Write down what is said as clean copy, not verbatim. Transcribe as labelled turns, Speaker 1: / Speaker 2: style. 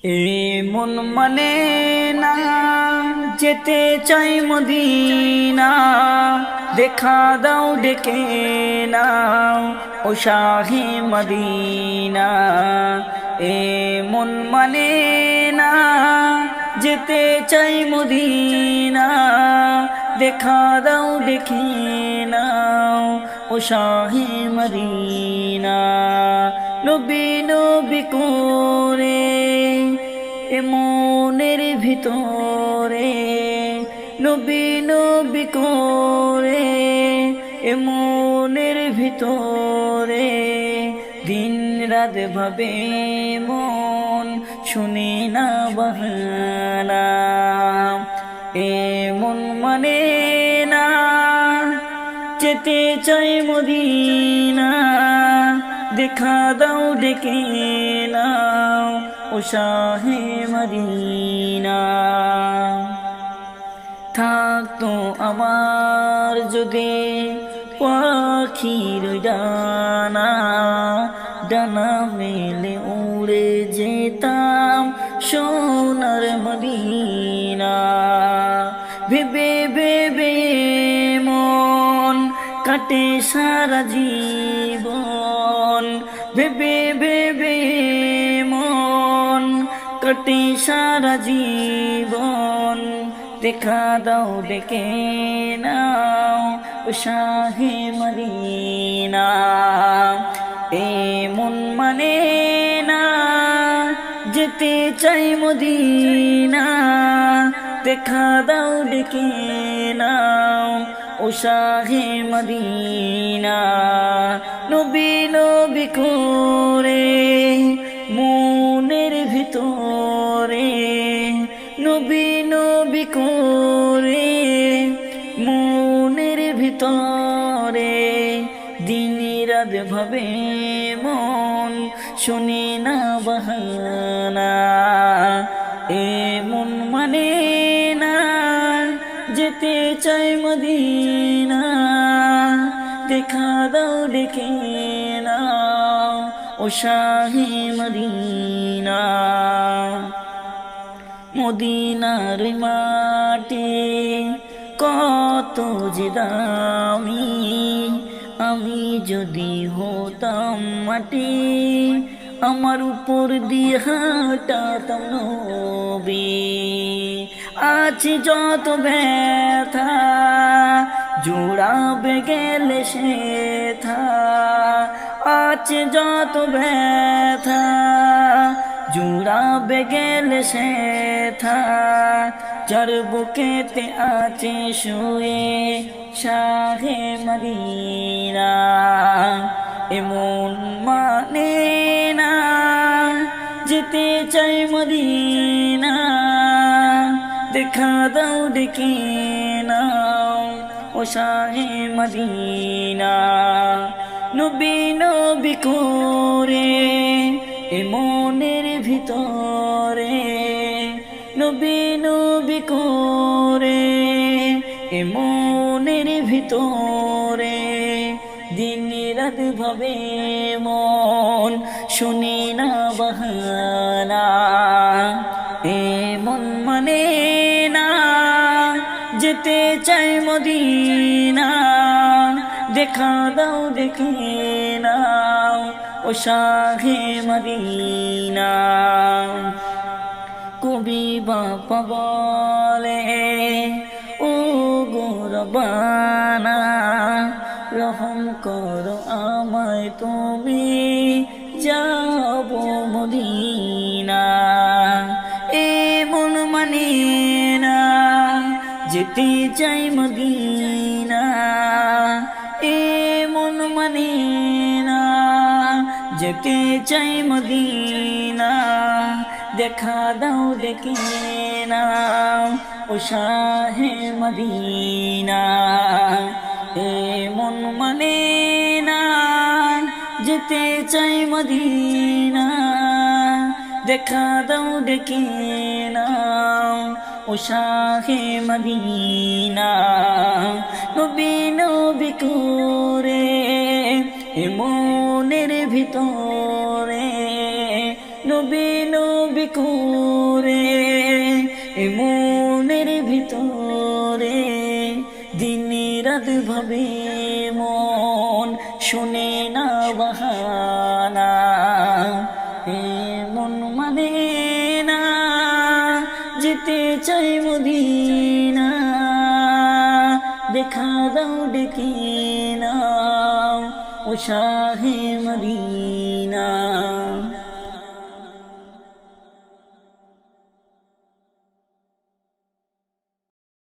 Speaker 1: এ মন মানে না যেতে চাই মদিনা, দেখা দাও ডেকে নাও ও শাহে মদিনা। এ মন মানে না যেতে চাই মদিনা, দেখা দাও ডেকে নাও ও শাহে মদিনা। নবী নবী করে এ মনের ভিতরে, নবী নবী করে এ মনের ভিতরে, দিন রাত ভাবে মন শুনে না বাহানা। এ মন মানে না যেতে চাই মদিনা, দেখা দাও ডেকে নাও ও শাহে মদিনা। থাকতো আমার যদি পাখির ডানা, ডানা মেলে উড়ে যেতাম সোনার মদিনা। ভেবে ভেবে মন কাটে সারা জীবন, ভেবে ভেবে মন কাটে সারা জীবন, দেখা দাও ডেকে নাও ও শাহে মদিনা। এ মন মানে না যেতে চাই মদিনা, দেখা দাও ডেকে নাও ও শাহে মদিনা। নবী নবী করে মনের ভিতরে, নবী নবী করে মনের ভিতরে, দিন রাত ভাবে মন শুনে না বাহানা। এ মন মানে না যেতে চাই মদিনা, দেখা দাও ডেকে নাও ও শাহে মদিনা। মদিনার মাটি কত যে দামি, আমি যদি হতাম মাটি আমার উপর দিয়ে হাঁটাতাম নবী। আছে যত ব্যথা জোড়াবে গেলে সেথা, আছে যত ব্যথা জোড়াবে গেলে সেথা, যার বুকেতে আছে শুয়ে শাহে মদিনা। এমন মানে না যেতে চাই মদিনা, দেখা দাও ডেকে নাও ও শাহে মদিনা। নবী নবী করে এ মনের ভিতরে, নবী নবী করে এ মনের ভিতরে, দিন রাত ভাবে মন শুনে না বাহানা। এ মন মানে না যেতে চাই মদিনা, দেখা দাও ডেকে নাও ও শাহে মদিনা। কবি বাপা বলে ও গো রব্বানা, রহম করো আমায় তুমি যাব মদিনা। এ মন মানে না যেতে চাই মদিনা, এ মন মানে না যেতে চাই মদিনা, দেখা দাও ডেকে নাও ও শাহে মদিনা। এ মন মানে না যেতে চাই মদিনা, দেখা দাও ডেকে নাও ও শাহে মদিনা। নবী নবী করে এ মনের ভিতরে, নবী নবী করে মনের ভিতরে দিন রাত ভাবে মন শুনে না বাহানা মন মানে না যেতে চাই মদিনা দেখা দাও ডেকে নাও ও শাহে মদিনা।